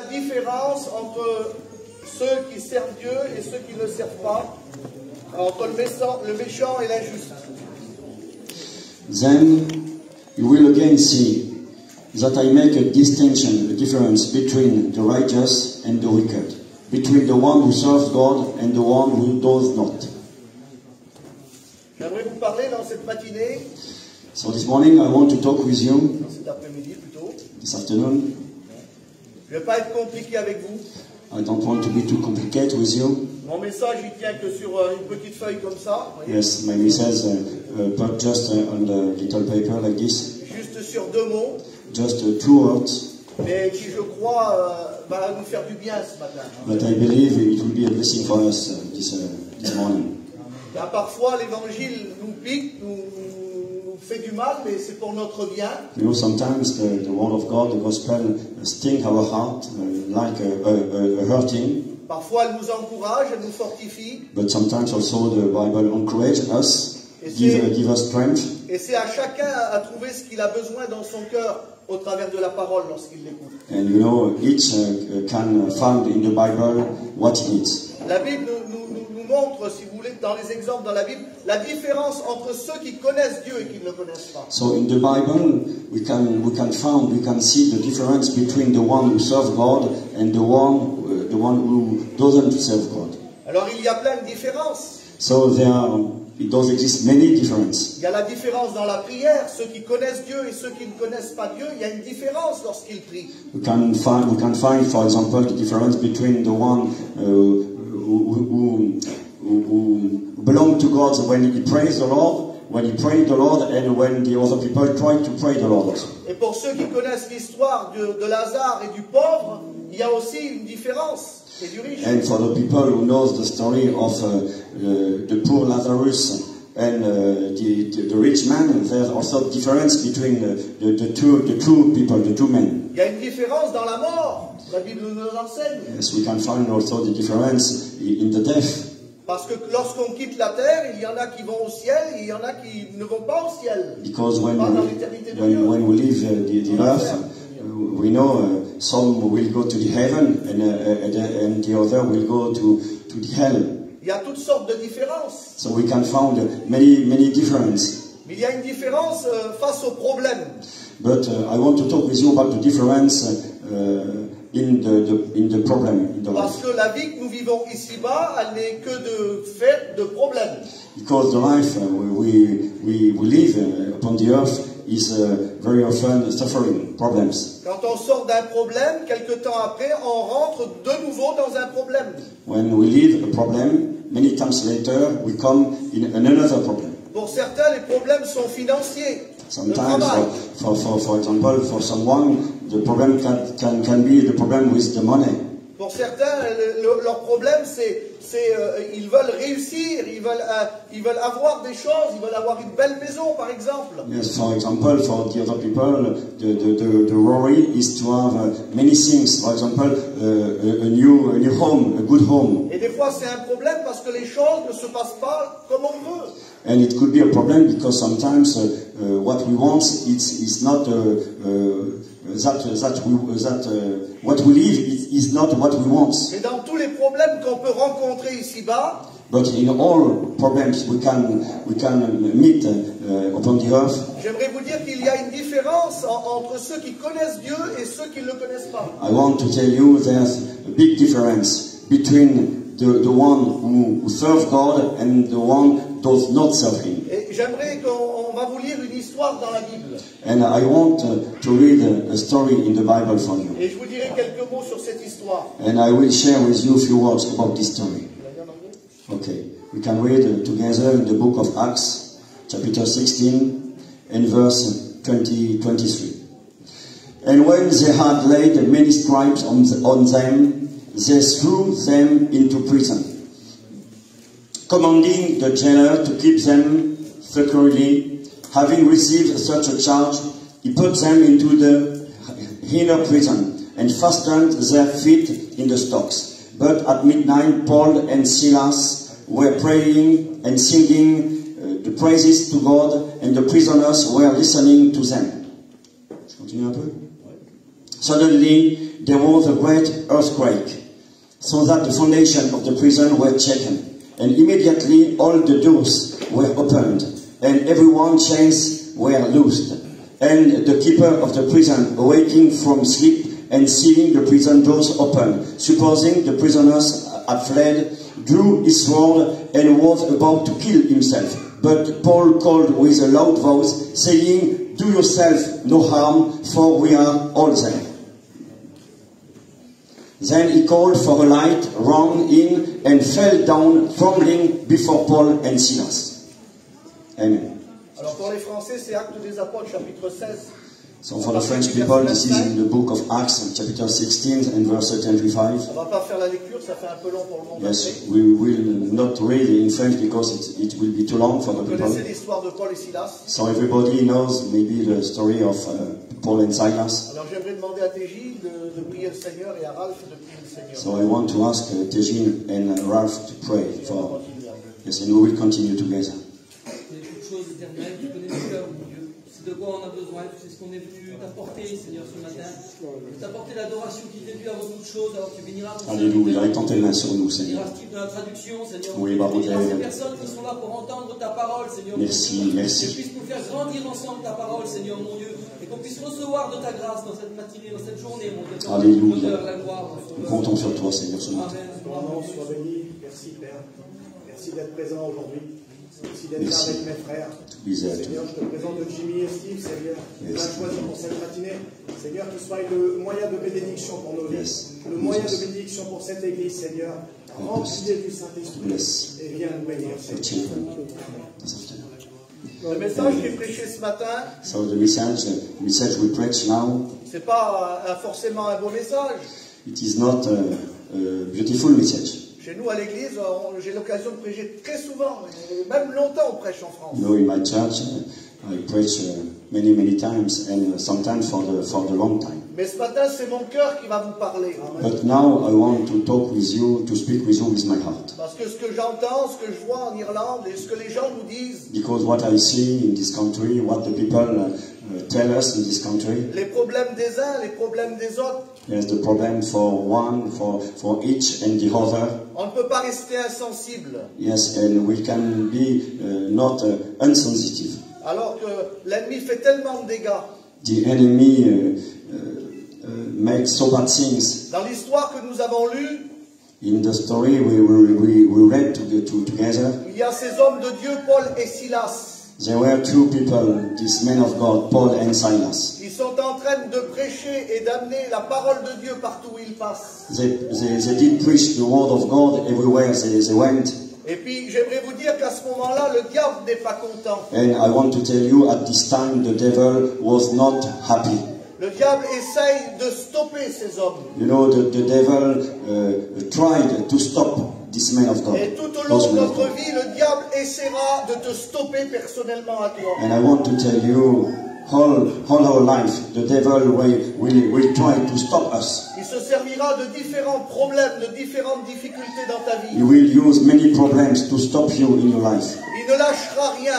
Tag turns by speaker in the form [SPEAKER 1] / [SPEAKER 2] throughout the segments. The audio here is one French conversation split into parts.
[SPEAKER 1] La différence entre ceux qui servent Dieu et ceux qui ne le servent pas, entre le méchant et l'injuste.
[SPEAKER 2] Then you will again see that I make a distinction, a difference between the righteous and the wicked, between the one who serves God and the one who does not.
[SPEAKER 1] J'aimerais vous parler dans cette matinée,
[SPEAKER 2] So this morning I want to talk with you,
[SPEAKER 1] dans cet après-midi plutôt.
[SPEAKER 2] this afternoon.
[SPEAKER 1] Je ne vais pas être compliqué avec vous.
[SPEAKER 2] I don't want to be too complicated with you.
[SPEAKER 1] Mon message, il tient que sur une petite feuille comme ça, vous voyez,
[SPEAKER 2] Yes, my message put just on the little paper like this,
[SPEAKER 1] juste sur 2 mots,
[SPEAKER 2] just 2 words,
[SPEAKER 1] mais qui, je crois, va nous faire du bien ce matin.
[SPEAKER 2] but I believe it will be a blessing for us this morning.
[SPEAKER 1] Là, parfois, l'évangile nous pique, nous fait du mal, mais c'est pour notre bien.
[SPEAKER 2] You know, sometimes the word of God, the gospel, sting our heart like a hurting,
[SPEAKER 1] Parfois, elle nous encourage, elle nous fortifie.
[SPEAKER 2] but sometimes also the Bible encourages us, give us strength,
[SPEAKER 1] Et c'est à chacun à trouver ce qu'il a besoin dans son cœur au travers de la parole lorsqu'il l'écoute.
[SPEAKER 2] and you know, each can find in the Bible what he needs.
[SPEAKER 1] La Bible nous montre, si vous voulez, dans les exemples dans la Bible, la différence entre ceux qui connaissent Dieu et qui ne le connaissent pas.
[SPEAKER 2] So in the Bible, we can see the difference between the one who serves God and the one who doesn't serve God.
[SPEAKER 1] Alors il y a plein de différences.
[SPEAKER 2] So it does exist many differences.
[SPEAKER 1] Il y a la différence dans la prière, ceux qui connaissent Dieu et ceux qui ne connaissent pas Dieu, il y a une différence lorsqu'ils prient.
[SPEAKER 2] We can find, for example, the difference between the one who belong to God when he prays the Lord, when he prayed the Lord, and when the other people try to pray the Lord.
[SPEAKER 1] Et pour ceux qui connaissent l'histoire de Lazare et du pauvre, il y a aussi une différence, et du riche.
[SPEAKER 2] And for the people who knows the story of the poor Lazarus and the rich man, there's also a difference between the two people, the two men.
[SPEAKER 1] Il y a une différence dans la mort, la Bible nous enseigne.
[SPEAKER 2] Yes, we can find also the difference in the death.
[SPEAKER 1] Parce que lorsqu'on quitte la terre, il y en a qui vont au ciel, et il y en a qui ne vont pas au ciel.
[SPEAKER 2] Because
[SPEAKER 1] Pas dans l'éternité de Dieu.
[SPEAKER 2] when we leave the earth, we know some will go to the heaven and the other will go to the hell.
[SPEAKER 1] Il y a toutes sortes de différences.
[SPEAKER 2] So we can find many differences.
[SPEAKER 1] Mais il y a une différence face aux problèmes.
[SPEAKER 2] But I want to talk with you about the difference in the problem in the
[SPEAKER 1] Parce
[SPEAKER 2] life.
[SPEAKER 1] que la vie que nous vivons ici-bas, elle n'est que de fait de problèmes.
[SPEAKER 2] Because the life we live upon the earth is very often suffering problems.
[SPEAKER 1] Quand on sort d'un problème, quelque temps après, on rentre de nouveau dans un problème.
[SPEAKER 2] When we leave a problem, many times later we come in another problem.
[SPEAKER 1] Pour certains, les problèmes sont financiers. Le
[SPEAKER 2] Sometimes,
[SPEAKER 1] travail.
[SPEAKER 2] for example, for someone, the problem can be the problem with the money.
[SPEAKER 1] Pour certains, leur problème, c'est ils veulent réussir, ils veulent avoir des choses, ils veulent avoir une belle maison, par exemple.
[SPEAKER 2] Yes, for example, for the other people, the worry is to have many things. For example, a new home, a good home.
[SPEAKER 1] Et des fois, c'est un problème parce que les choses ne se passent pas comme on veut.
[SPEAKER 2] And it could be a problem because sometimes what we want is not what we live is not what we want.
[SPEAKER 1] Et dans tous les problèmes qu'on peut rencontrer ici-bas,
[SPEAKER 2] But in all problems we can meet upon the earth,
[SPEAKER 1] j'aimerais vous dire qu'il y a une différence entre ceux qui connaissent Dieu et ceux qui ne le connaissent pas.
[SPEAKER 2] I want to tell you there's a big difference between the one who serves God and the one who does not serve Him.
[SPEAKER 1] Et j'aimerais qu'on va vous lire une histoire dans la Bible.
[SPEAKER 2] And I want to read a story in the Bible for you.
[SPEAKER 1] Et je vous dirai quelques mots sur cette histoire.
[SPEAKER 2] And I will share with you a few words about this story. Okay, we can read together in the book of Acts, chapter 16, and verse 23. And when they had laid many stripes on them, they threw them into prison, commanding the jailer to keep them securely. Having received such a charge, he put them into the inner prison and fastened their feet in the stocks. But at midnight, Paul and Silas were praying and singing the praises to God, and the prisoners were listening to them. Je continue un peu. Suddenly, there was a great earthquake, so that the foundation of the prison were shaken. And immediately all the doors were opened, and everyone's chains were loosed. And the keeper of the prison, awaking from sleep and seeing the prison doors open, supposing the prisoners had fled, drew his sword and was about to kill himself. But Paul called with a loud voice, saying, "Do yourself no harm, for we are all there." Then he called for a light, ran in, and fell down, trembling before Paul and Silas. Amen.
[SPEAKER 1] Alors pour les Français, c'est Actes des Apôtres, chapitre 16.
[SPEAKER 2] So for the French people, this is in the book of Acts, chapter 16 and verse 25.
[SPEAKER 1] On va pas faire la lecture, ça fait un peu long pour le monde.
[SPEAKER 2] Yes, we will not read in French because it will be too long for the
[SPEAKER 1] Vous
[SPEAKER 2] people.
[SPEAKER 1] connaissez l'histoire de Paul et Silas.
[SPEAKER 2] So everybody knows maybe the story of Paul and Silas.
[SPEAKER 1] Alors j'aimerais demander à TJ de prier le Seigneur et à Ralph de prier le Seigneur.
[SPEAKER 2] So I want to ask Tejin and Ralph to pray for. Yes, and we will continue together.
[SPEAKER 3] Il y a beaucoup de choses éternelles, tu connais nos cœurs, mon Dieu. C'est de quoi on a besoin, tu sais ce qu'on est venu t'apporter, Seigneur, ce matin. T'apporter l'adoration qui t'est due avant toute chose, alors tu béniras ton
[SPEAKER 2] Alléluia, étends tes mains sur nous,
[SPEAKER 3] Tu
[SPEAKER 2] Seigneur.
[SPEAKER 3] béniras ce type de la traduction, Seigneur.
[SPEAKER 2] Oui,
[SPEAKER 3] Tu
[SPEAKER 2] bravo,
[SPEAKER 3] béniras ces
[SPEAKER 2] Seigneur.
[SPEAKER 3] personnes qui sont là pour entendre ta parole, Seigneur.
[SPEAKER 2] Merci, merci.
[SPEAKER 3] Que tu puisses nous faire grandir ensemble ta parole, Seigneur, mon Dieu. Et qu'on puisse recevoir de ta grâce dans cette matinée, dans cette journée, mon Dieu.
[SPEAKER 2] Alléluia.
[SPEAKER 3] La gloire,
[SPEAKER 2] Nous comptons sur toi, Seigneur, ce matin.
[SPEAKER 3] Amen.
[SPEAKER 4] Ton nom soit béni. Merci Père. Merci d'être présent aujourd'hui. Merci d'être là
[SPEAKER 2] Merci.
[SPEAKER 4] avec mes frères.
[SPEAKER 2] To be there.
[SPEAKER 4] Seigneur, je te présente Jimmy et Steve, Seigneur. Tu
[SPEAKER 2] Yes.
[SPEAKER 4] as choisi pour cette matinée. Seigneur, qu'il soit le moyen de bénédiction pour nos vies.
[SPEAKER 2] Yes.
[SPEAKER 4] Le moyen de
[SPEAKER 2] Jesus.
[SPEAKER 4] bénédiction pour cette église, Seigneur. Remplis du Saint-Esprit.
[SPEAKER 2] Bless
[SPEAKER 4] Et viens nous bénir,
[SPEAKER 2] the
[SPEAKER 4] Seigneur.
[SPEAKER 2] children this afternoon.
[SPEAKER 1] Le message qui est prêché ce matin,
[SPEAKER 2] So the message we preach now,
[SPEAKER 1] c'est pas forcément un beau message.
[SPEAKER 2] it is not a beautiful message.
[SPEAKER 1] Chez nous à l'église, j'ai l'occasion de prêcher très souvent, et même longtemps on prêche en France.
[SPEAKER 2] You know, in my church, I preach many times, and sometimes for the long time.
[SPEAKER 1] Mais ce matin, c'est mon cœur qui va vous parler.
[SPEAKER 2] But now I want to talk with you, to speak with you with my heart.
[SPEAKER 1] Parce que ce que j'entends, ce que je vois en Irlande, et ce que les gens nous disent,
[SPEAKER 2] Because what I see in this country, what the people tell us in this country,
[SPEAKER 1] les problèmes des uns, les problèmes des autres,
[SPEAKER 2] there's the problem for one, for each and the other.
[SPEAKER 1] on ne peut pas rester insensible.
[SPEAKER 2] Yes, and we can be not insensitive.
[SPEAKER 1] Alors que l'ennemi fait tellement de dégâts.
[SPEAKER 2] The enemy makes so bad things.
[SPEAKER 1] Dans l'histoire que nous avons lue,
[SPEAKER 2] In the story we read together,
[SPEAKER 1] il y a ces hommes de Dieu, Paul et Silas.
[SPEAKER 2] there were two people, these men of God, Paul and Silas.
[SPEAKER 1] Ils sont en train de prêcher et d'amener la parole de Dieu partout où ils passent.
[SPEAKER 2] They did preach the word of God everywhere they went.
[SPEAKER 1] Et puis j'aimerais vous dire qu'à ce moment-là, le diable n'est pas content.
[SPEAKER 2] And I want to tell you, at this time the devil was not happy.
[SPEAKER 1] Le diable essaye de stopper ces hommes.
[SPEAKER 2] You know, the devil tried to stop this man of God.
[SPEAKER 1] Et tout au long
[SPEAKER 2] those
[SPEAKER 1] de
[SPEAKER 2] men of
[SPEAKER 1] notre
[SPEAKER 2] God.
[SPEAKER 1] vie, le diable essaiera de te stopper personnellement à toi.
[SPEAKER 2] And I want to tell you, all our life, the devil will try to stop us.
[SPEAKER 1] Il se servira de différents problèmes, de différentes difficultés dans ta
[SPEAKER 2] He
[SPEAKER 1] vie.
[SPEAKER 2] will use many problems to stop you in your life.
[SPEAKER 1] Il ne lâchera rien.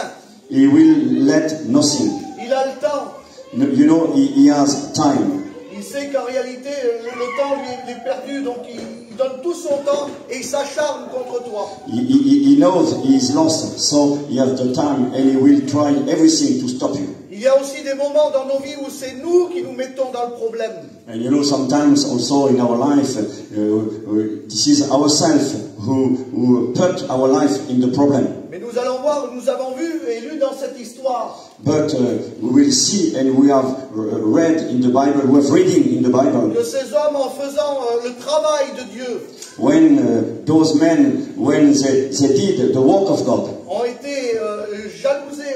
[SPEAKER 2] He will let nothing.
[SPEAKER 1] Il a le temps.
[SPEAKER 2] You know, he has time.
[SPEAKER 1] Il sait qu'en réalité, le temps lui est perdu, donc il donne tout son temps et il s'acharne contre toi.
[SPEAKER 2] He knows he is lost, so he has the time and he will try everything to stop you.
[SPEAKER 1] Il y a aussi des moments dans nos vies où c'est nous qui nous mettons dans le problème.
[SPEAKER 2] And you know, sometimes also in our life, this is ourselves who put our life in the problem.
[SPEAKER 1] Mais nous allons voir, nous avons vu et lu dans cette histoire
[SPEAKER 2] But we will see, and we have read in the Bible, we have reading in the Bible,
[SPEAKER 1] que ces hommes, en faisant le travail de Dieu,
[SPEAKER 2] when those men, when they did the work of God,
[SPEAKER 1] ont été jalousés,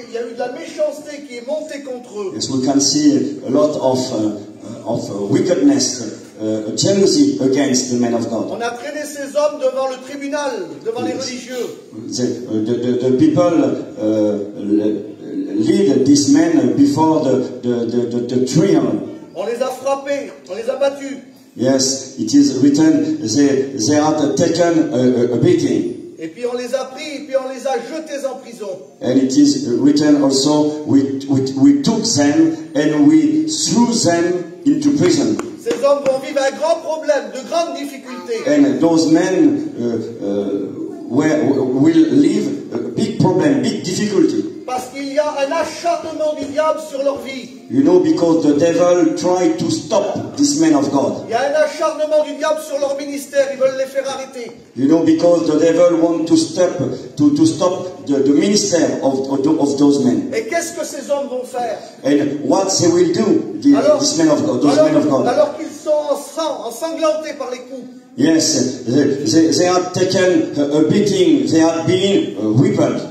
[SPEAKER 1] il y a eu de la méchanceté qui est montée contre eux.
[SPEAKER 2] yes, we can see a lot of wickedness, jealousy against the men of God.
[SPEAKER 1] On a traîné ces hommes devant le tribunal, devant les religieux.
[SPEAKER 2] The people lead these men before the trial.
[SPEAKER 1] On les a frappés, on les a battus.
[SPEAKER 2] Yes, it is written, they had taken a beating.
[SPEAKER 1] Et puis on les a pris, et puis on les a jetés en prison.
[SPEAKER 2] And it is written also, we took them and we threw them into prison.
[SPEAKER 1] Ces hommes vont vivre un grand problème, de grandes difficultés.
[SPEAKER 2] And those men will live a big problem, big difficulty.
[SPEAKER 1] Parce qu'il y a un acharnement du diable sur leur vie.
[SPEAKER 2] You know, because the devil tried to stop these men of God.
[SPEAKER 1] Il y a un acharnement du diable sur leur ministère, ils veulent les faire arrêter.
[SPEAKER 2] You know, because the devil wants to stop the minister of those men.
[SPEAKER 1] Et qu'est-ce que ces hommes vont faire?
[SPEAKER 2] And what they will do, these men of God, those men of God.
[SPEAKER 1] Alors qu'ils sont ensanglantés par les coups.
[SPEAKER 2] Yes, they had taken a beating, they had been whipped.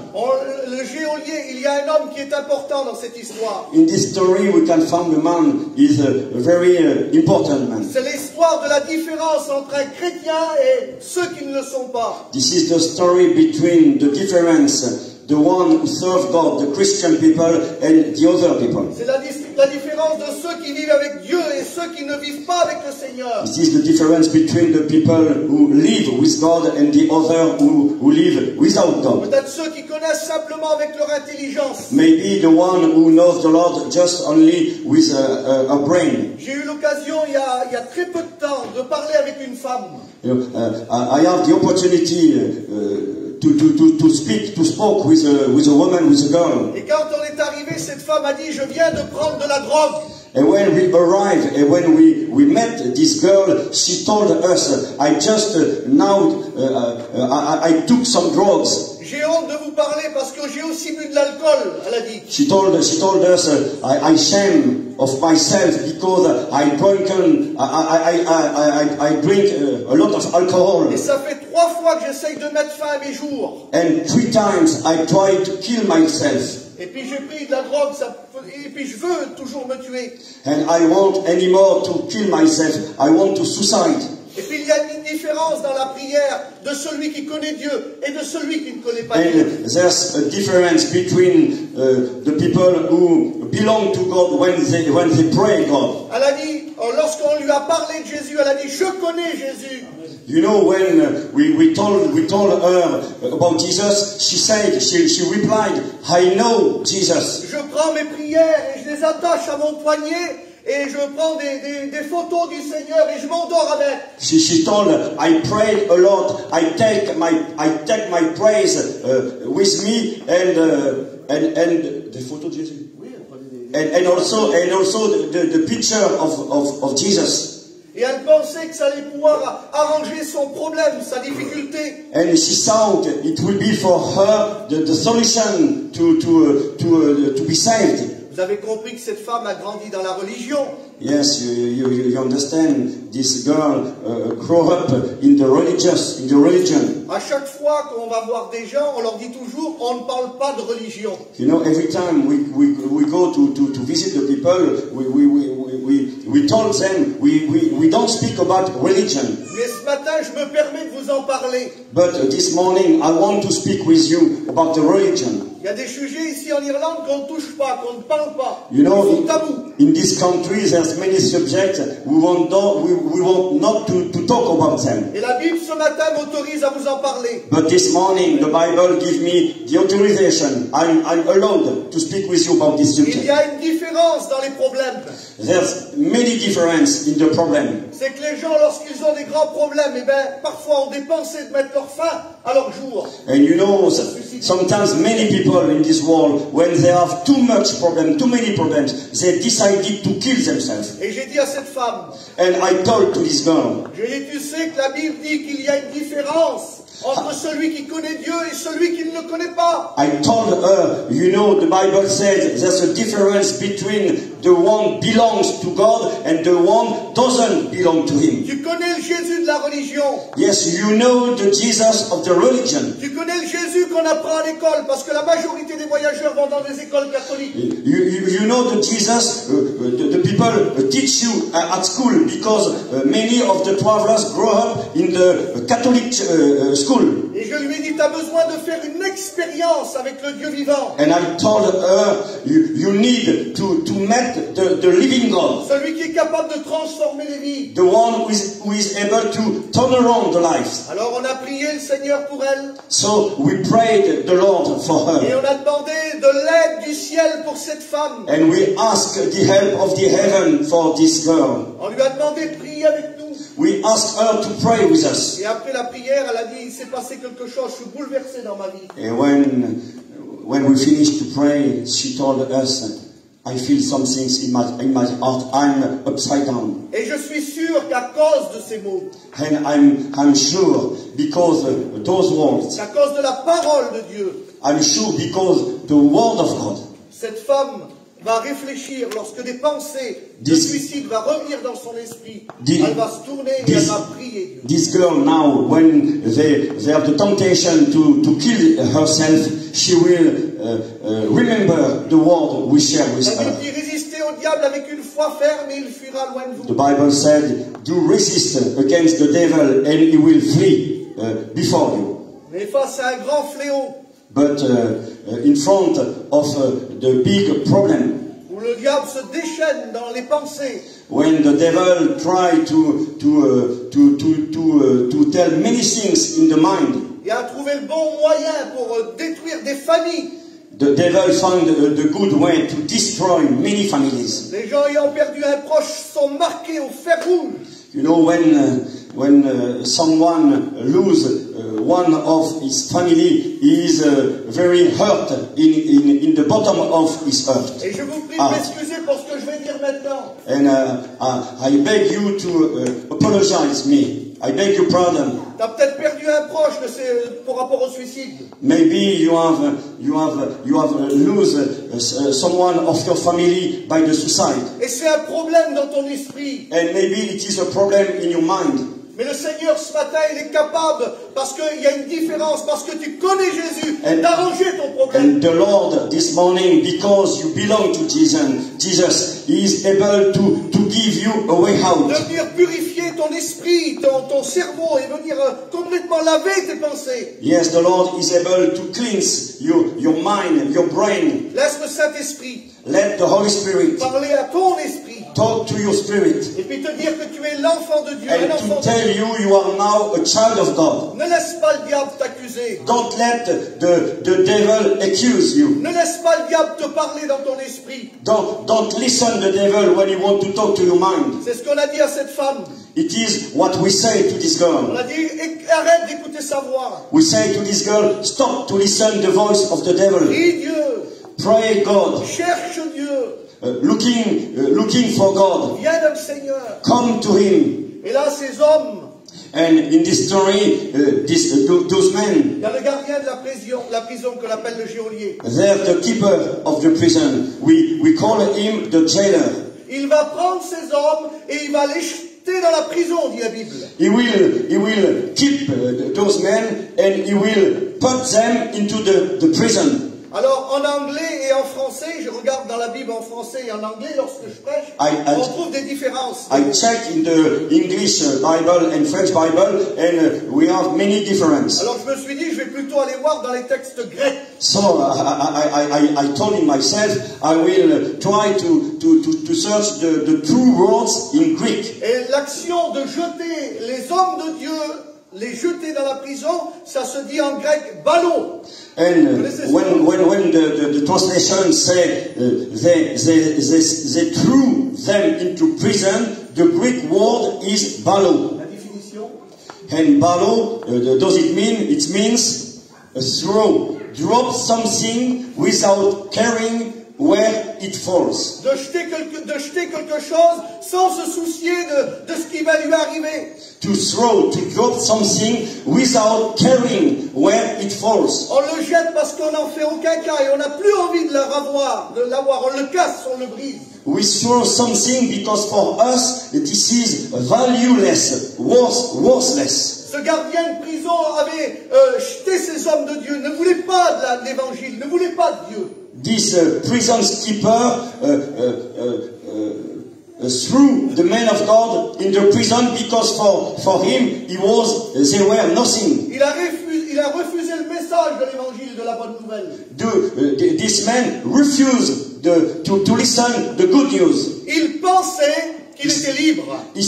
[SPEAKER 1] Le geôlier, il y a un homme qui est important dans cette histoire.
[SPEAKER 2] In this story, we can find a man is a very important man.
[SPEAKER 1] C'est l'histoire de la différence entre un chrétien et ceux qui ne le sont pas.
[SPEAKER 2] This is the story between the difference, the one who serve God, the Christian people, and the other people.
[SPEAKER 1] C'est la différence de ceux qui vivent avec Dieu et ceux qui ne vivent pas avec le Seigneur.
[SPEAKER 2] This is the difference between the people who live with God and the other who live without God.
[SPEAKER 1] Peut-être ceux qui connaissent simplement avec leur intelligence.
[SPEAKER 2] Maybe the one who knows the Lord just only with a brain.
[SPEAKER 1] J'ai eu l'occasion il y a très peu de temps de parler avec une femme.
[SPEAKER 2] You know, I have the opportunity to speak with a woman, with a girl.
[SPEAKER 1] Et quand on est arrivé, cette femme a dit, je viens de prendre de la drogue.
[SPEAKER 2] And when we arrived, and when we met this girl, she told us, I just I took some drugs.
[SPEAKER 1] J'ai honte de vous parler parce que j'ai aussi bu de l'alcool, elle a dit.
[SPEAKER 2] She told us, I shame of myself because I drink a lot of alcohol.
[SPEAKER 1] Et ça fait 3 fois que j'essaye de mettre fin à mes jours.
[SPEAKER 2] And 3 times I tried to kill myself.
[SPEAKER 1] Et puis j'ai pris de la drogue, et puis je veux toujours me tuer.
[SPEAKER 2] And I want anymore to kill myself. I want to suicide.
[SPEAKER 1] Et puis il y a une différence dans la prière de celui qui connaît Dieu et de celui qui ne connaît pas Dieu.
[SPEAKER 2] And there's a difference between the people who belong to God when they pray God.
[SPEAKER 1] Elle a dit, lorsqu'on lui a parlé de Jésus, elle a dit, je connais Jésus.
[SPEAKER 2] You know, when we told her about Jesus, she replied, I know Jesus.
[SPEAKER 1] Je prends mes prières et je les attache à mon poignet et je prends des photos du Seigneur et je m'endors avec.
[SPEAKER 2] She told, I prayed a lot. I take my praise with me and the photo of Jesus. And also the picture of Jesus.
[SPEAKER 1] Et elle pensait que ça allait pouvoir arranger son problème, sa difficulté.
[SPEAKER 2] And she thought it would be for her the solution to be saved.
[SPEAKER 1] Vous avez compris que cette femme a grandi dans la religion.
[SPEAKER 2] Yes, you understand. This girl grew up in the religion.
[SPEAKER 1] À chaque fois qu'on va voir des gens, on leur dit toujours, on ne parle pas de religion.
[SPEAKER 2] You know, every time we go to visit the people, we told them we don't speak about religion.
[SPEAKER 1] Mais ce matin, je me permets de vous en parler.
[SPEAKER 2] But this morning I want to speak with you about the religion.
[SPEAKER 1] Il y a des sujets ici en Irlande qu'on ne touche pas, qu'on ne parle pas.
[SPEAKER 2] You know,
[SPEAKER 1] Ils sont tabous.
[SPEAKER 2] in this country there's many subjects we want not to talk about them.
[SPEAKER 1] Et la Bible ce matin m'autorise à vous en parler.
[SPEAKER 2] But this morning the Bible gives me the authorization. I'm allowed to speak with you about this
[SPEAKER 1] Il
[SPEAKER 2] subject.
[SPEAKER 1] y a une différence dans les problèmes.
[SPEAKER 2] There's many difference in the problem.
[SPEAKER 1] C'est que les gens, lorsqu'ils ont des grands problèmes, eh ben, parfois ont des pensées de mettre leur fin à leur jour.
[SPEAKER 2] And you know, sometimes many people in this world, when they have too much problem, too many problems, they decided to kill themselves.
[SPEAKER 1] Et j'ai dit à cette femme,
[SPEAKER 2] And I told to this girl,
[SPEAKER 1] je lui ai dit, tu sais que la Bible dit qu'il y a une différence entre celui qui connaît Dieu et celui qui ne le connaît pas.
[SPEAKER 2] I told her, you know, the Bible says there's a difference between the one belongs to God and the one doesn't belong to Him.
[SPEAKER 1] Tu connais le Jésus de la religion.
[SPEAKER 2] Yes, you know the Jesus of the religion.
[SPEAKER 1] Tu connais le Jésus qu'on apprend à l'école, parce que la majorité des voyageurs vont dans des écoles catholiques.
[SPEAKER 2] You know the Jesus, the people teach you at school because many of the travelers grow up in the Catholic school.
[SPEAKER 1] Et je lui ai dit, tu as besoin de faire une expérience avec le Dieu vivant.
[SPEAKER 2] And I told her, you need to meet the living God.
[SPEAKER 1] Celui qui est capable de transformer les vies.
[SPEAKER 2] The one who is able to turn around the lives.
[SPEAKER 1] Alors on a prié le Seigneur pour elle.
[SPEAKER 2] So we prayed the Lord for
[SPEAKER 1] Et
[SPEAKER 2] her.
[SPEAKER 1] on a demandé de l'aide du ciel pour cette femme.
[SPEAKER 2] And we asked the help of the heaven for this girl.
[SPEAKER 1] On lui a demandé de prier avec nous.
[SPEAKER 2] We asked her to pray with us.
[SPEAKER 1] Et après la prière, elle a dit, il s'est passé quelque chose, je suis bouleversé dans ma vie.
[SPEAKER 2] And when we finished to pray, she told us, I feel some things in my heart. I'm upside down.
[SPEAKER 1] Et je suis sûr qu'à cause de ces mots,
[SPEAKER 2] And I'm sure because those words,
[SPEAKER 1] qu'à cause de la parole de Dieu,
[SPEAKER 2] I'm sure because the word of God,
[SPEAKER 1] cette femme va réfléchir lorsque des pensées de
[SPEAKER 2] This-
[SPEAKER 1] suicide va revenir dans son esprit.
[SPEAKER 2] This-
[SPEAKER 1] Elle va se tourner et elle va prier Dieu.
[SPEAKER 2] this girl now, when they have the temptation to kill herself, she will remember the word we share with
[SPEAKER 1] La Bible
[SPEAKER 2] her.
[SPEAKER 1] dit, résistez au diable avec une foi ferme et il fuira loin de
[SPEAKER 2] The
[SPEAKER 1] vous.
[SPEAKER 2] Bible said, do resist against the devil and he will flee before you.
[SPEAKER 1] Mais face à un grand fléau,
[SPEAKER 2] But in front of the big problem,
[SPEAKER 1] où le diable se déchaîne dans les pensées,
[SPEAKER 2] when the devil try to tell many things in the mind,
[SPEAKER 1] et a trouvé le bon moyen pour détruire des familles,
[SPEAKER 2] the devil found the good way to destroy many families.
[SPEAKER 1] les gens ayant perdu un proche sont marqués au fer rouge.
[SPEAKER 2] You know, when someone lose one of his family, he is very hurt in the bottom of his heart.
[SPEAKER 1] Et je vous prie de
[SPEAKER 2] Ah.
[SPEAKER 1] m'excuser pour ce que je vais dire maintenant.
[SPEAKER 2] And I beg you to apologize me. I beg your pardon.
[SPEAKER 1] Tu as peut-être perdu un proche par rapport au suicide.
[SPEAKER 2] Maybe you have lose someone of your family by the suicide,
[SPEAKER 1] Et c'est un problème dans ton esprit.
[SPEAKER 2] and maybe it is a problem in your mind.
[SPEAKER 1] Mais le Seigneur ce matin, il est capable, parce qu'il y a une différence, parce que tu connais Jésus,
[SPEAKER 2] And-
[SPEAKER 1] d'arranger ton problème.
[SPEAKER 2] And the Lord this morning, because you belong to Jesus, He is able to give you a way out.
[SPEAKER 1] De venir purifier ton esprit, ton cerveau, et venir complètement laver tes pensées.
[SPEAKER 2] Yes, the Lord is able to cleanse your mind, your brain.
[SPEAKER 1] Laisse le Saint-Esprit
[SPEAKER 2] Let the Holy Spirit
[SPEAKER 1] parler à ton esprit.
[SPEAKER 2] talk to your spirit
[SPEAKER 1] Et puis te dire que tu es l'enfant de Dieu, un
[SPEAKER 2] and
[SPEAKER 1] enfant
[SPEAKER 2] to
[SPEAKER 1] de
[SPEAKER 2] tell
[SPEAKER 1] Dieu.
[SPEAKER 2] you are now a child of God.
[SPEAKER 1] Ne laisse pas le diable t'accuser.
[SPEAKER 2] Don't let the devil accuse you.
[SPEAKER 1] Ne laisse pas le diable te parler dans ton esprit.
[SPEAKER 2] Don't listen to the devil when he want to talk to your mind.
[SPEAKER 1] C'est ce qu'on a dit à cette femme.
[SPEAKER 2] It is what we say to this
[SPEAKER 1] On
[SPEAKER 2] girl.
[SPEAKER 1] a dit, arrête d'écouter sa voix.
[SPEAKER 2] We say to this girl, stop to listen the voice of the devil.
[SPEAKER 1] Prie Dieu.
[SPEAKER 2] Pray God.
[SPEAKER 1] Cherche Dieu.
[SPEAKER 2] Looking for God.
[SPEAKER 1] Viens dans le Seigneur.
[SPEAKER 2] Come to Him.
[SPEAKER 1] Et là, ces hommes,
[SPEAKER 2] And in this story, those men,
[SPEAKER 1] il y a le gardien de la prison que l'appelle le geôlier.
[SPEAKER 2] they're the keeper of the prison. We call him the jailer.
[SPEAKER 1] Il va prendre ces hommes et il va les jeter dans la prison, dit la Bible.
[SPEAKER 2] He will keep those men and he will put them into the prison.
[SPEAKER 1] Alors, en anglais et en français, je regarde dans la Bible en français et en anglais lorsque je prêche,
[SPEAKER 2] I-
[SPEAKER 1] on trouve des différences.
[SPEAKER 2] I check in the English Bible and French Bible, and we have many differences.
[SPEAKER 1] Alors, je me suis dit, je vais plutôt aller voir dans les textes grecs.
[SPEAKER 2] So I told him myself, I will try to search the true words in Greek.
[SPEAKER 1] Et l'action de jeter les hommes de Dieu, les jeter dans la prison, ça se dit en grec ballot.
[SPEAKER 2] And when the translation say they threw them into prison, the Greek word is balo.
[SPEAKER 1] La définition,
[SPEAKER 2] And balo, does it mean? It means throw, drop something without caring where it falls.
[SPEAKER 1] de jeter quelque chose sans se soucier de ce qui va lui arriver.
[SPEAKER 2] To throw, to drop something without caring where it falls.
[SPEAKER 1] On le jette parce qu'on n'en fait aucun cas et on n'a plus envie de l'avoir. On le casse, on le brise.
[SPEAKER 2] We throw something because for us this is valueless, worthless.
[SPEAKER 1] Ce gardien de prison avait jeté ces hommes de Dieu, ne voulait pas de l'évangile, ne voulait pas de Dieu.
[SPEAKER 2] This prison keeper through the man of God in the prison because for him they were nothing.
[SPEAKER 1] Il a refusé le message de l'évangile, de la bonne nouvelle.
[SPEAKER 2] This man refused to listen the good news.
[SPEAKER 1] Il pensait qu'il était libre.
[SPEAKER 2] He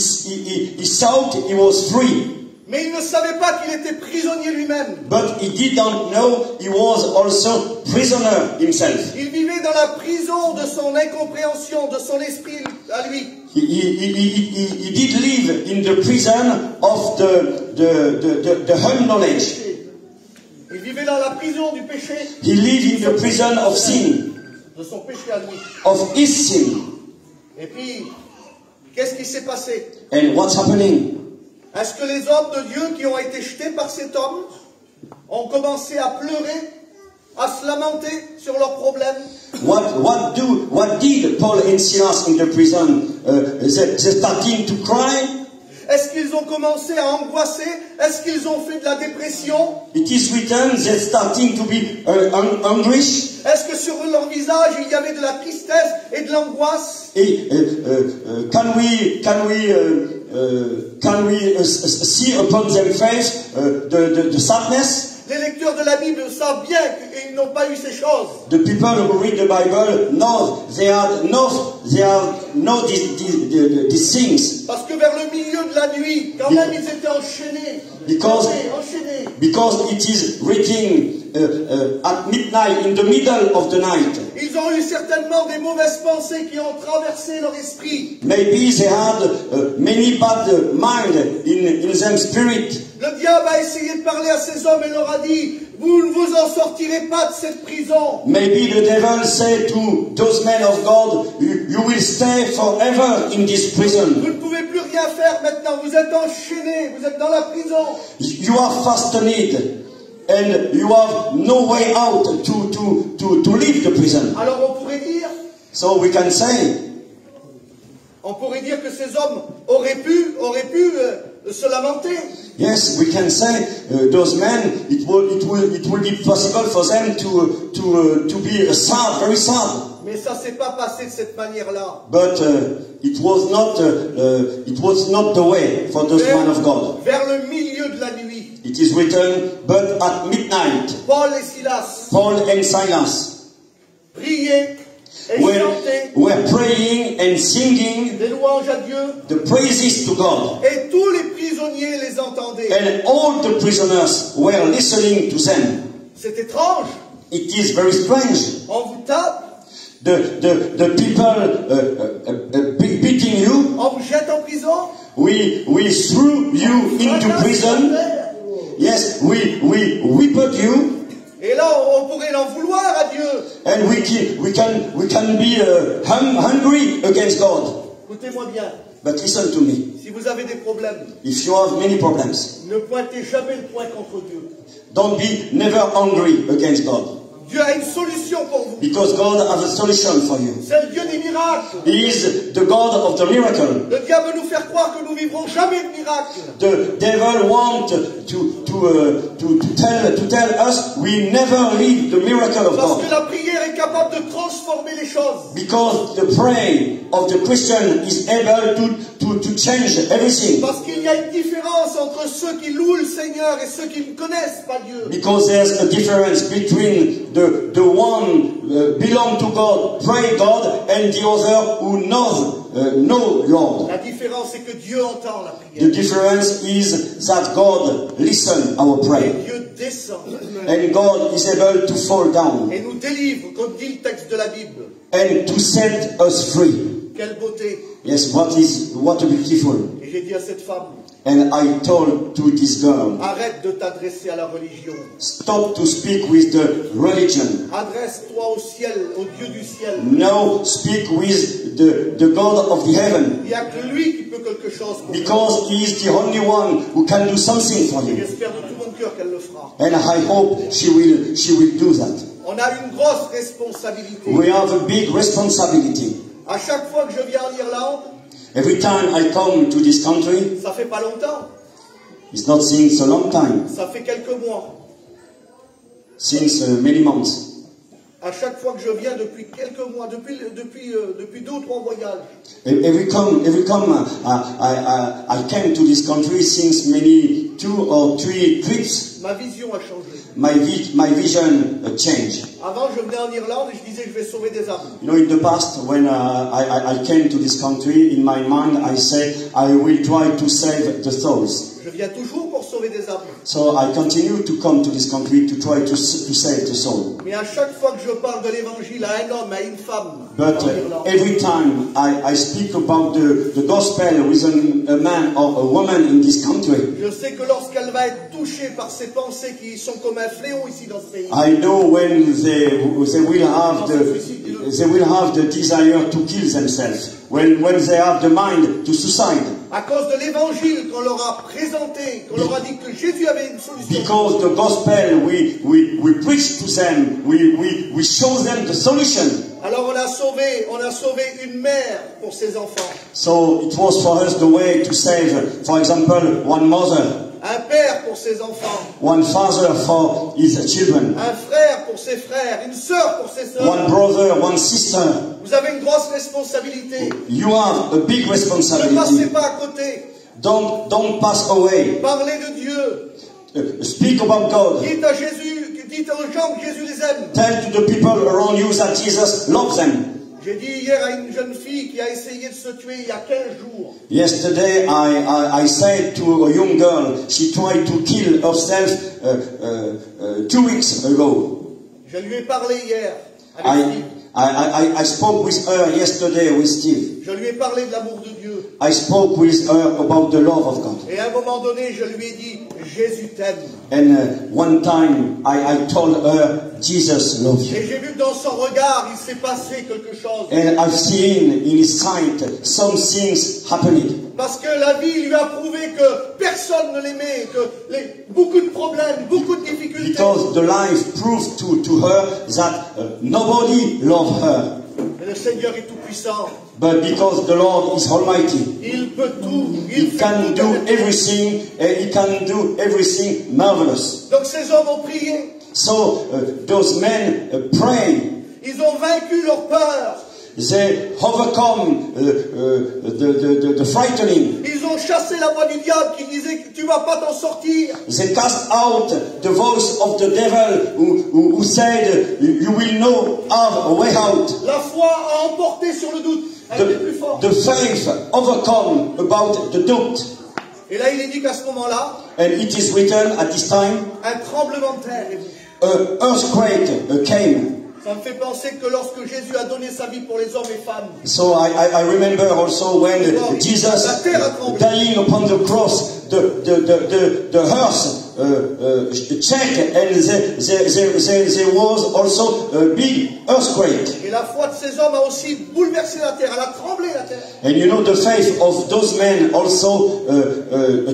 [SPEAKER 2] thought he was free.
[SPEAKER 1] Mais il ne savait pas qu'il était prisonnier lui-même.
[SPEAKER 2] But he didn't know he was also prisoner himself.
[SPEAKER 1] Il vivait dans la prison de son incompréhension, de son esprit à lui.
[SPEAKER 2] He did live in the prison of the unknowledge.
[SPEAKER 1] Il vivait dans la prison du péché.
[SPEAKER 2] He lived in the prison of sin,
[SPEAKER 1] De son péché à lui.
[SPEAKER 2] of his sin.
[SPEAKER 1] Et puis, qu'est-ce qui s'est passé?
[SPEAKER 2] And what's happening?
[SPEAKER 1] Est-ce que les hommes de Dieu qui ont été jetés par cet homme ont commencé à pleurer, à se lamenter sur leurs problèmes?
[SPEAKER 2] What did Paul and Silas in the prison? They starting to cry.
[SPEAKER 1] Est-ce qu'ils ont commencé à angoisser? Est-ce qu'ils ont fait de la dépression?
[SPEAKER 2] It is written they're starting to be anguish.
[SPEAKER 1] Est-ce que sur leur visage il y avait de la tristesse et de l'angoisse?
[SPEAKER 2] Can we see upon their face the sadness?
[SPEAKER 1] Les lecteurs de la Bible savent bien qu'ils n'ont pas eu ces choses.
[SPEAKER 2] The people who read the Bible know they are these things.
[SPEAKER 1] Parce que vers le milieu de la nuit, quand même ils étaient enchaînés. Enchaînés.
[SPEAKER 2] Because it is written at midnight, in the middle of the night.
[SPEAKER 1] Ils ont eu certainement des mauvaises pensées qui ont traversé leur esprit.
[SPEAKER 2] Maybe they had many bad mind in their spirit.
[SPEAKER 1] Le diable a essayé de parler à ces hommes et leur a dit, vous ne vous en sortirez pas de cette prison.
[SPEAKER 2] Maybe the devil said to those men of God, you will stay forever in this prison.
[SPEAKER 1] Vous ne pouvez plus rien faire maintenant, vous êtes enchaînés, vous êtes dans la prison.
[SPEAKER 2] You are fastened and you have no way out to leave the prison.
[SPEAKER 1] Alors on pourrait dire, on pourrait dire que ces hommes auraient pu se lamenter.
[SPEAKER 2] Yes, we can say those men. It will be possible for them to be sad, very sad.
[SPEAKER 1] Mais ça s'est pas passé de cette manière-là.
[SPEAKER 2] But it was not the way for those men of God.
[SPEAKER 1] Vers le milieu de la nuit.
[SPEAKER 2] It is written, but at midnight,
[SPEAKER 1] Paul and Silas
[SPEAKER 2] priaient
[SPEAKER 1] et chantaient
[SPEAKER 2] were praying and singing
[SPEAKER 1] des louanges à Dieu.
[SPEAKER 2] the praises to God.
[SPEAKER 1] Et tous les prisonniers les entendaient.
[SPEAKER 2] And all the prisoners were listening to them.
[SPEAKER 1] C'est étrange.
[SPEAKER 2] It is very strange.
[SPEAKER 1] On vous tape.
[SPEAKER 2] The people beating you.
[SPEAKER 1] On vous jette en prison.
[SPEAKER 2] We threw you into prison. Yes, we whipped you.
[SPEAKER 1] Et là, on pourrait l'en vouloir à Dieu.
[SPEAKER 2] And we can be hungry against God.
[SPEAKER 1] Écoutez-moi bien.
[SPEAKER 2] But listen to me.
[SPEAKER 1] Si vous avez des problèmes,
[SPEAKER 2] If you have many problems,
[SPEAKER 1] ne pointez jamais le poing contre Dieu.
[SPEAKER 2] don't be never angry against God.
[SPEAKER 1] Dieu a une solution pour vous.
[SPEAKER 2] Because God has a solution for you.
[SPEAKER 1] C'est le Dieu des miracles.
[SPEAKER 2] He is the God of the miracle.
[SPEAKER 1] Le diable veut nous faire croire que nous vivrons jamais de miracles.
[SPEAKER 2] The devil wants to tell us we never live the miracle of
[SPEAKER 1] Parce que
[SPEAKER 2] God.
[SPEAKER 1] la prière est capable de transformer les choses.
[SPEAKER 2] Because the prayer of the Christian is able to change everything.
[SPEAKER 1] Parce qu'il y a une différence entre ceux qui louent le Seigneur et ceux qui ne connaissent pas Dieu.
[SPEAKER 2] Because there's a difference between the one belong to God, pray God, and the other who know Lord.
[SPEAKER 1] La différence c'est que Dieu entend la
[SPEAKER 2] The
[SPEAKER 1] prière.
[SPEAKER 2] difference is that God listens our
[SPEAKER 1] Et
[SPEAKER 2] prayer.
[SPEAKER 1] Dieu descend
[SPEAKER 2] And God is able to fall down
[SPEAKER 1] et nous délivre, comme dit le texte de la Bible.
[SPEAKER 2] and to set us free.
[SPEAKER 1] Quelle beauté!
[SPEAKER 2] Yes, what a beautiful.
[SPEAKER 1] Et j'ai dit à cette femme,
[SPEAKER 2] And I told to this girl,
[SPEAKER 1] arrête de t'adresser à la religion.
[SPEAKER 2] stop to speak with the religion.
[SPEAKER 1] Adresse-toi au ciel, au Dieu du ciel.
[SPEAKER 2] Now speak with the God of the heaven.
[SPEAKER 1] Il n'y a que lui qui peut quelque chose pour toi.
[SPEAKER 2] Because He is the only one who can do something for
[SPEAKER 1] Et
[SPEAKER 2] you.
[SPEAKER 1] j'espère de tout mon cœur qu'elle le fera.
[SPEAKER 2] And I hope she will do that.
[SPEAKER 1] On a une grosse responsabilité.
[SPEAKER 2] We have a big responsibility.
[SPEAKER 1] À chaque fois que je viens en Irlande,
[SPEAKER 2] Every time I come to this country,
[SPEAKER 1] ça fait pas longtemps,
[SPEAKER 2] it's not since a long time,
[SPEAKER 1] ça fait quelques mois.
[SPEAKER 2] since many months.
[SPEAKER 1] À chaque fois que je viens depuis quelques mois, depuis 2 ou 3 voyages,
[SPEAKER 2] Every come, I came to this country since many 2 or 3 trips.
[SPEAKER 1] ma vision a changé.
[SPEAKER 2] My vision changed.
[SPEAKER 1] Avant, je venais en Irlande et je disais je vais sauver des âmes.
[SPEAKER 2] You know, in the past, when I came to this country, in my mind, I said, I will try to save the souls.
[SPEAKER 1] Je viens toujours pour sauver des âmes.
[SPEAKER 2] So I continue to come to this country to try to save the soul.
[SPEAKER 1] Mais à chaque fois que je parle de l'évangile à un homme, à une femme,
[SPEAKER 2] But
[SPEAKER 1] en Irlande,
[SPEAKER 2] every time I speak about the gospel with a man or a woman in this country,
[SPEAKER 1] je sais que lorsqu'elle va être touchée par ces pensées qui sont comme un fléau ici dans ce pays,
[SPEAKER 2] I know when they will have the desire to kill themselves, when they have the mind to suicide.
[SPEAKER 1] à cause de l'évangile qu'on leur a présenté, qu'on leur a dit que Jésus avait une solution.
[SPEAKER 2] Because the gospel we preach to them, we show them the solution.
[SPEAKER 1] Alors on a sauvé une mère pour ses enfants,
[SPEAKER 2] So it was for us the way to save, for example, one mother,
[SPEAKER 1] un père pour ses enfants,
[SPEAKER 2] one father for his children,
[SPEAKER 1] un frère pour ses frères, une sœur pour ses
[SPEAKER 2] one
[SPEAKER 1] sœurs.
[SPEAKER 2] brother, one sister.
[SPEAKER 1] Vous avez une grosse responsabilité.
[SPEAKER 2] You have a big
[SPEAKER 1] Ne passez
[SPEAKER 2] responsibility.
[SPEAKER 1] pas à côté.
[SPEAKER 2] Don't pass away.
[SPEAKER 1] Parlez de Dieu.
[SPEAKER 2] Speak about God.
[SPEAKER 1] Dites à Jésus, dites aux gens que Jésus les aime.
[SPEAKER 2] Tell to the people around you that Jesus loves them.
[SPEAKER 1] J'ai dit hier à une jeune fille qui a essayé de se tuer il y a 15 jours.
[SPEAKER 2] Yesterday, I said to a young girl, she tried to kill herself 2 weeks ago.
[SPEAKER 1] Je lui ai parlé hier avec Steve.
[SPEAKER 2] I spoke with her yesterday with Steve.
[SPEAKER 1] Je lui ai parlé de l'amour de Dieu.
[SPEAKER 2] I spoke with her about the love of God.
[SPEAKER 1] Et à un moment donné, je lui ai dit, Jésus t'aime.
[SPEAKER 2] And one time, I told her, Jesus loves you.
[SPEAKER 1] Et j'ai vu que dans son regard, il s'est passé quelque chose.
[SPEAKER 2] And I've seen in his sight some things happening.
[SPEAKER 1] Parce que la vie lui a prouvé que personne ne l'aimait, que beaucoup de problèmes, beaucoup de difficultés.
[SPEAKER 2] Because the life proved to her that nobody loved her.
[SPEAKER 1] Mais le Seigneur est tout puissant.
[SPEAKER 2] But because the Lord is Almighty,
[SPEAKER 1] Il peut tout.
[SPEAKER 2] He
[SPEAKER 1] Il
[SPEAKER 2] can
[SPEAKER 1] fait
[SPEAKER 2] do
[SPEAKER 1] tout.
[SPEAKER 2] everything, and He can do everything marvelous.
[SPEAKER 1] Donc ces hommes ont prié.
[SPEAKER 2] So those men pray.
[SPEAKER 1] Ils ont vaincu leur peur.
[SPEAKER 2] They overcome the frightening.
[SPEAKER 1] Ils ont chassé la voix du diable qui disait que tu ne vas pas t'en sortir.
[SPEAKER 2] They cast out the voice of the devil who said, you will not have a way out.
[SPEAKER 1] La foi a emporté sur le doute. Elle était plus forte.
[SPEAKER 2] The faith overcome about the doubt.
[SPEAKER 1] Et là, il est dit qu'à ce moment-là,
[SPEAKER 2] And it is written at this time,
[SPEAKER 1] un tremblement de terre est venu.
[SPEAKER 2] an earthquake came.
[SPEAKER 1] Ça me fait penser que lorsque Jésus a donné sa vie pour les hommes et femmes,
[SPEAKER 2] So I remember also when Jesus dying upon the cross, the earth checked, and there was also a big earthquake.
[SPEAKER 1] et la foi de ces hommes a aussi bouleversé la terre, elle a tremblé la terre.
[SPEAKER 2] And you know, the faith of those men also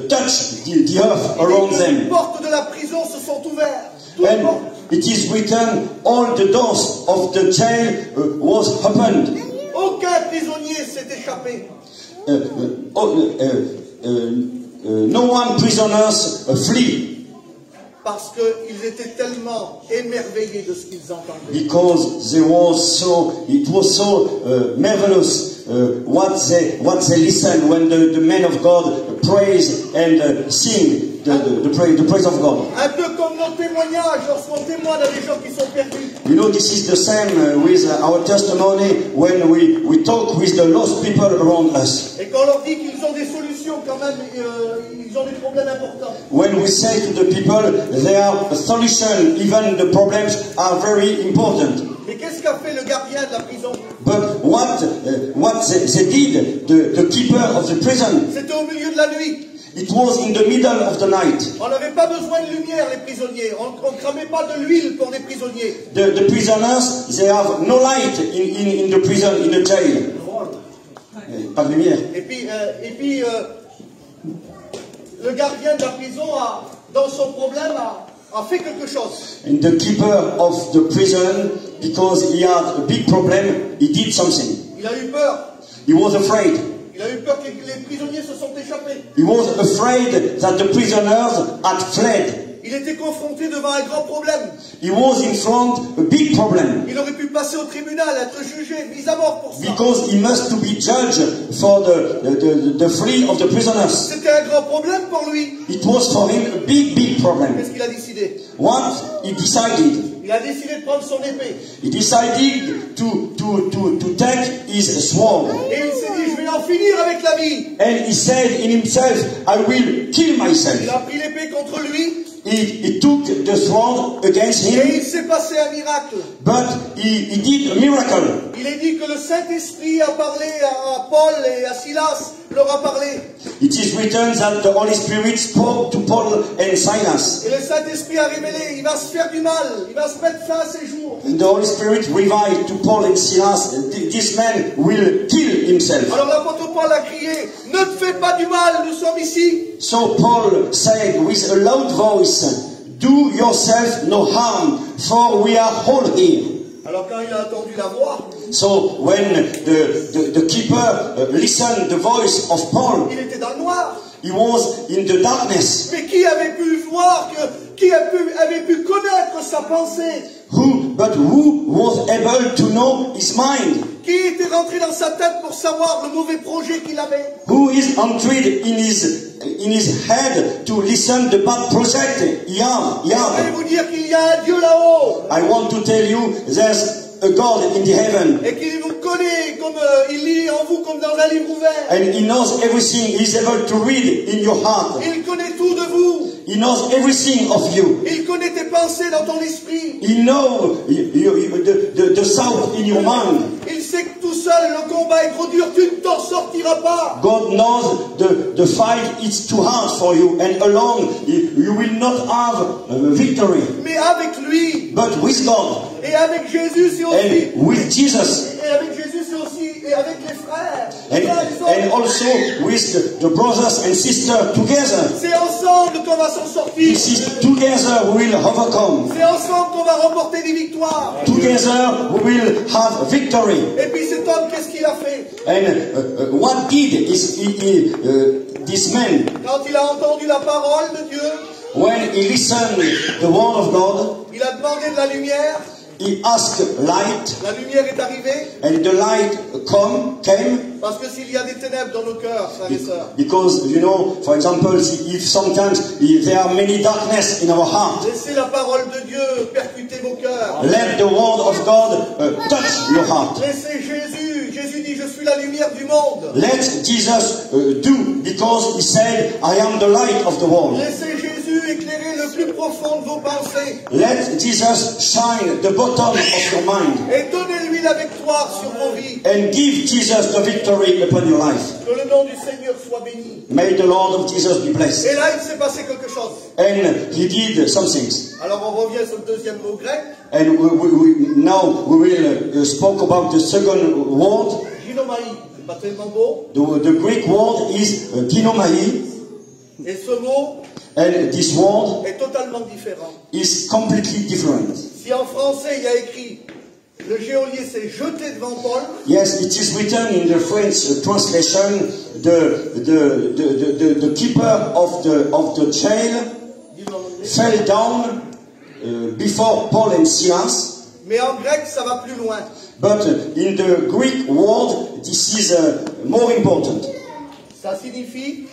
[SPEAKER 2] touched the earth around
[SPEAKER 1] Les
[SPEAKER 2] them.
[SPEAKER 1] portes de la prison se sont ouvertes. Toutes les
[SPEAKER 2] And
[SPEAKER 1] portes.
[SPEAKER 2] it is written, all the doors of the jail was opened.
[SPEAKER 1] Aucun prisonnier s'est échappé.
[SPEAKER 2] No one prisoners flee.
[SPEAKER 1] Parce qu'ils étaient tellement émerveillés de ce qu'ils entendaient.
[SPEAKER 2] Because it was so marvelous what they listen when the men of God praise and sing the praise of God.
[SPEAKER 1] Un peu comme nos témoignages lorsqu'on témoigne à des gens qui sont perdus.
[SPEAKER 2] You know, this is the same with our testimony when we talk with the lost people around us.
[SPEAKER 1] Et quand on leur dit qu'ils ont des solutions quand même, ils ont des problèmes importants.
[SPEAKER 2] When we say to the people, there are a solution, even the problems are very important.
[SPEAKER 1] Mais qu'est-ce qu'a fait le gardien de la prison?
[SPEAKER 2] But what they did, the keeper of the prison,
[SPEAKER 1] C'était au milieu de la nuit.
[SPEAKER 2] it was in the middle of the night.
[SPEAKER 1] On n'avait pas besoin de lumière, les prisonniers. On ne cramait pas de l'huile pour les prisonniers.
[SPEAKER 2] The prisoners, they have no light in the prison, in the jail. Pas de lumière.
[SPEAKER 1] Et puis le gardien de la prison, dans son problème, a fait quelque chose.
[SPEAKER 2] And the keeper of the prison, because he had a big problem, he did something.
[SPEAKER 1] Il a eu peur.
[SPEAKER 2] He was afraid.
[SPEAKER 1] Il a eu peur que les prisonniers se sont échappés.
[SPEAKER 2] He was afraid that the prisoners had fled.
[SPEAKER 1] Il était confronté devant un grand problème.
[SPEAKER 2] He was in front a big problem.
[SPEAKER 1] Il aurait pu passer au tribunal, être jugé, mis à mort pour ça.
[SPEAKER 2] Because he must to be judged for the free of the prisoners.
[SPEAKER 1] C'était un grand problème pour lui.
[SPEAKER 2] It was for him a big problem.
[SPEAKER 1] Qu'est-ce qu'il a décidé?
[SPEAKER 2] What he decided?
[SPEAKER 1] Il a décidé de prendre son épée.
[SPEAKER 2] He decided to take his sword.
[SPEAKER 1] Et il s'est dit, je vais en finir avec la vie.
[SPEAKER 2] And he said in himself, I will kill myself.
[SPEAKER 1] Il a pris l'épée contre lui.
[SPEAKER 2] He took the sword against
[SPEAKER 1] Et
[SPEAKER 2] him,
[SPEAKER 1] il s'est passé un miracle.
[SPEAKER 2] but he did a miracle.
[SPEAKER 1] Il est dit que le Saint-Esprit a parlé à Paul et à Silas, leur a parlé.
[SPEAKER 2] It is written that the Holy Spirit spoke to Paul and Silas.
[SPEAKER 1] Et le Saint-Esprit a révélé, il va se faire du mal, il va se mettre fin à ses jours.
[SPEAKER 2] And the Holy Spirit revived to Paul and Silas, this man will kill himself.
[SPEAKER 1] Alors l'apôtre Paul a crié, ne te fais pas du mal, nous sommes ici.
[SPEAKER 2] So Paul said with a loud voice, do yourself no harm, for we are all here.
[SPEAKER 1] Alors quand il a entendu la voix,
[SPEAKER 2] So when the keeper listened the voice of Paul,
[SPEAKER 1] il était dans le noir.
[SPEAKER 2] he was in the darkness.
[SPEAKER 1] Mais qui avait pu voir, qui avait pu connaître sa pensée?
[SPEAKER 2] Who was able to know his mind?
[SPEAKER 1] Qui était rentré dans sa tête pour savoir le mauvais projet qu'il avait?
[SPEAKER 2] Who is entered in his head to listen the bad project?
[SPEAKER 1] Je vais vous dire qu'il y a un Dieu là-haut.
[SPEAKER 2] I want to tell you there's a God in the heaven.
[SPEAKER 1] Et qu'il vous connaît comme il lit en vous comme dans un livre ouvert.
[SPEAKER 2] And he knows everything. He's able to read in your heart.
[SPEAKER 1] Il connaît tout de vous.
[SPEAKER 2] He knows everything of you.
[SPEAKER 1] Il connaît tes pensées dans ton esprit.
[SPEAKER 2] He knows the sound in your mind.
[SPEAKER 1] Il sait que tout seul le combat est trop dur, tu ne t'en sortiras pas.
[SPEAKER 2] God knows the fight is too hard for you, and alone you will not have victory.
[SPEAKER 1] Mais avec lui
[SPEAKER 2] But with God
[SPEAKER 1] et avec Jésus c'est aussi.
[SPEAKER 2] and with Jesus,
[SPEAKER 1] Et avec Jésus c'est aussi et avec les frères.
[SPEAKER 2] and also with the brothers and sisters together.
[SPEAKER 1] C'est ensemble qu'on va s'en sortir.
[SPEAKER 2] This is together we will overcome.
[SPEAKER 1] C'est ensemble qu'on va remporter des victoires.
[SPEAKER 2] Together we will have victory.
[SPEAKER 1] Et puis cet homme, qu'est-ce qu'il a fait?
[SPEAKER 2] And what did this man
[SPEAKER 1] Quand il a entendu la parole de Dieu,
[SPEAKER 2] when he listened the word of God?
[SPEAKER 1] il a demandé de la lumière.
[SPEAKER 2] He asked light,
[SPEAKER 1] La lumière est arrivée.
[SPEAKER 2] and the light came.
[SPEAKER 1] Parce que s'il y a des ténèbres dans nos cœurs, frères et sœurs,
[SPEAKER 2] Because, you know, for example, if sometimes there are many darkness in our heart,
[SPEAKER 1] laissez la parole de Dieu percuter vos cœurs.
[SPEAKER 2] let the word of God touch your heart.
[SPEAKER 1] Laissez Jésus. Jésus dit, je suis la lumière du monde.
[SPEAKER 2] Let Jesus do, because he said, I am the light of the world.
[SPEAKER 1] Laissez Jésus éclairer le plus profond de vos pensées.
[SPEAKER 2] Let Jesus shine the bottom of your mind.
[SPEAKER 1] Et donnez-lui la victoire sur vos vies.
[SPEAKER 2] And give Jesus the victory upon your life.
[SPEAKER 1] Que le nom du Seigneur soit béni.
[SPEAKER 2] May the Lord of Jesus be blessed.
[SPEAKER 1] Et là, il s'est passé quelque chose.
[SPEAKER 2] And he did some things.
[SPEAKER 1] Alors on revient sur le deuxième mot grec.
[SPEAKER 2] And now we will speak about the second word.
[SPEAKER 1] Ginomai. C'est pas tellement beau.
[SPEAKER 2] The Greek word is ginomai.
[SPEAKER 1] Et ce mot
[SPEAKER 2] And this word
[SPEAKER 1] est totalement différent.
[SPEAKER 2] is completely different.
[SPEAKER 1] Si en français il y a écrit le geôlier s'est jeté devant Paul,
[SPEAKER 2] Yes, it is written in the French translation. The keeper of the jail fell down before Paul and Silas.
[SPEAKER 1] mais en grec ça va plus loin.
[SPEAKER 2] But in the Greek word, this is more important.
[SPEAKER 1] Ça signifie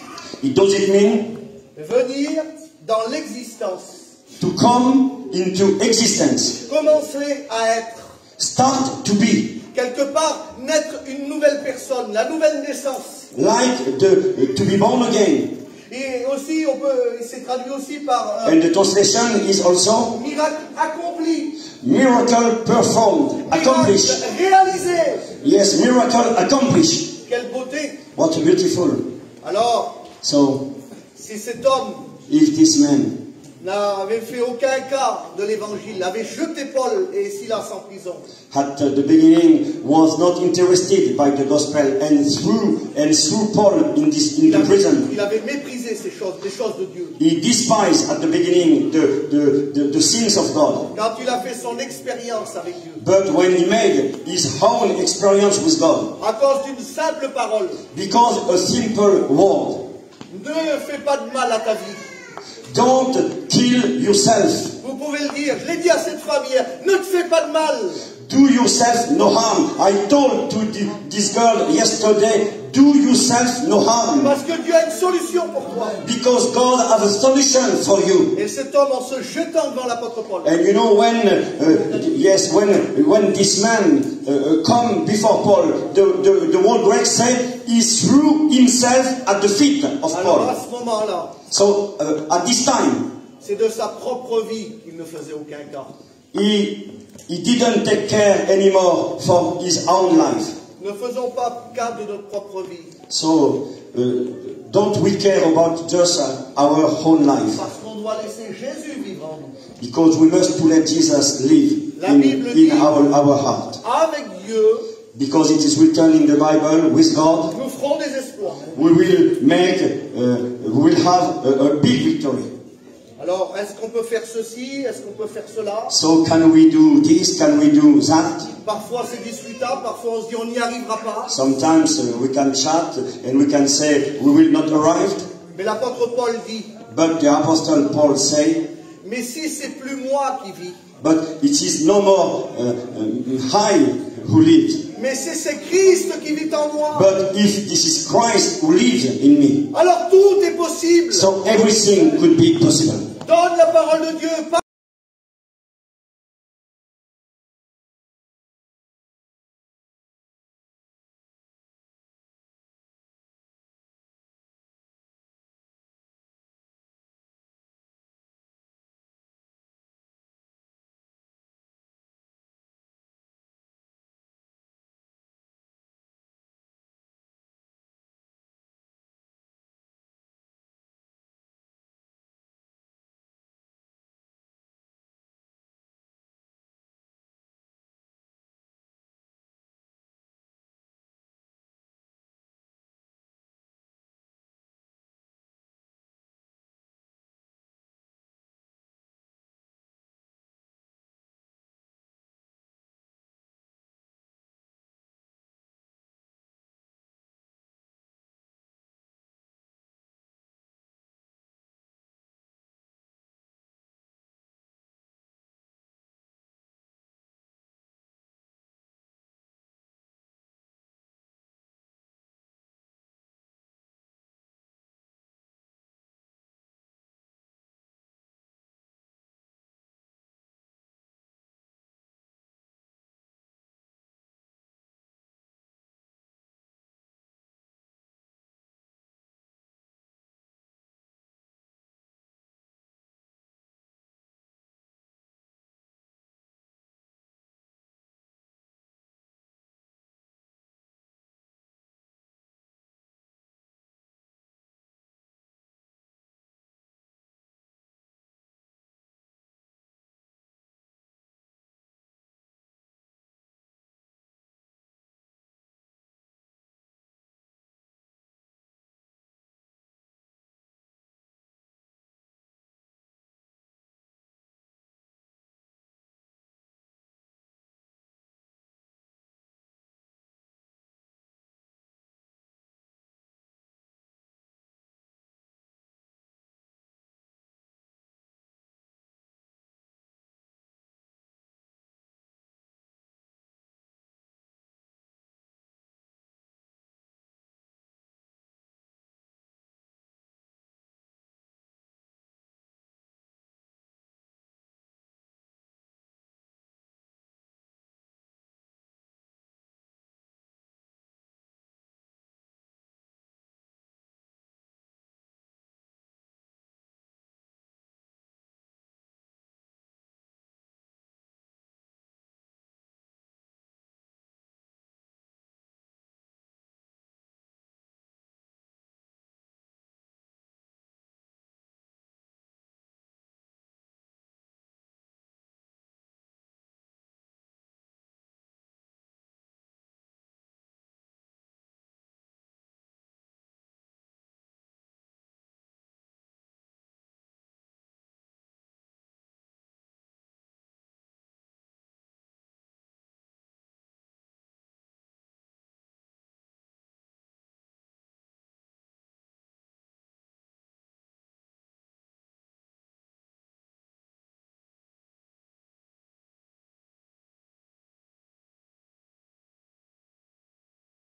[SPEAKER 2] It does it mean
[SPEAKER 1] venir dans l'existence,
[SPEAKER 2] to come into existence,
[SPEAKER 1] commencer à être,
[SPEAKER 2] start to be,
[SPEAKER 1] quelque part naître une nouvelle personne, la nouvelle naissance.
[SPEAKER 2] like to be born again.
[SPEAKER 1] Et aussi, c'est traduit aussi par
[SPEAKER 2] And the translation is also
[SPEAKER 1] miracle accompli,
[SPEAKER 2] miracle performed, accomplished.
[SPEAKER 1] miracle réalisé.
[SPEAKER 2] Yes, miracle accomplished.
[SPEAKER 1] Quelle beauté!
[SPEAKER 2] What beautiful.
[SPEAKER 1] Alors,
[SPEAKER 2] So,
[SPEAKER 1] si cet homme
[SPEAKER 2] if this man
[SPEAKER 1] n'avait fait aucun cas de l'évangile, avait jeté Paul et Silas en prison,
[SPEAKER 2] at the beginning was not interested by the gospel and threw Paul in the prison,
[SPEAKER 1] il avait méprisé ces choses, les choses de Dieu.
[SPEAKER 2] he despised at the beginning the sins of God.
[SPEAKER 1] Quand il a fait son expérience avec Dieu,
[SPEAKER 2] But when he made his own experience with God,
[SPEAKER 1] à cause d'une simple parole,
[SPEAKER 2] because a simple word,
[SPEAKER 1] ne fais pas de mal à ta vie.
[SPEAKER 2] Don't kill yourself.
[SPEAKER 1] Vous pouvez le dire. Je l'ai dit à cette femme hier. Ne te fais pas de mal.
[SPEAKER 2] Do yourself no harm. I told to this girl yesterday, do yourself no harm.
[SPEAKER 1] Parce que Dieu a une solution pour toi.
[SPEAKER 2] Because God has a solution for you.
[SPEAKER 1] Et cet homme, en se jetant devant l'apôtre Paul,
[SPEAKER 2] And you know when this man come before Paul, the word Greek say he threw himself at the feet of
[SPEAKER 1] alors à
[SPEAKER 2] Paul.
[SPEAKER 1] ce moment-là,
[SPEAKER 2] So at this time,
[SPEAKER 1] c'est de sa propre vie qu'il ne faisait aucun cas.
[SPEAKER 2] he didn't take care anymore for his own life.
[SPEAKER 1] Ne faisons pas cas de notre propre vie.
[SPEAKER 2] So don't we care about just our own life?
[SPEAKER 1] Parce qu'on doit laisser Jésus vivre en nous.
[SPEAKER 2] Because we must to let Jesus live
[SPEAKER 1] La Bible
[SPEAKER 2] in
[SPEAKER 1] dit,
[SPEAKER 2] our heart.
[SPEAKER 1] avec Dieu,
[SPEAKER 2] Because it is written in the Bible, with God,
[SPEAKER 1] nous ferons des exploits.
[SPEAKER 2] we will have a big victory.
[SPEAKER 1] Alors, est-ce qu'on peut faire ceci? Est-ce qu'on peut faire cela?
[SPEAKER 2] So can we do this? Can we do that?
[SPEAKER 1] Parfois c'est discutable, parfois on se dit on n'y arrivera pas.
[SPEAKER 2] Sometimes we can chat and we can say we will not arrive.
[SPEAKER 1] Mais l'apôtre Paul dit,
[SPEAKER 2] But the Apostle Paul say,
[SPEAKER 1] mais si c'est plus moi qui vis,
[SPEAKER 2] but it is no more I who lives.
[SPEAKER 1] mais c'est Christ qui vit en moi.
[SPEAKER 2] But if this is Christ who lives in me,
[SPEAKER 1] Alors tout est possible.
[SPEAKER 2] so everything could be possible.
[SPEAKER 1] Donne la parole de Dieu.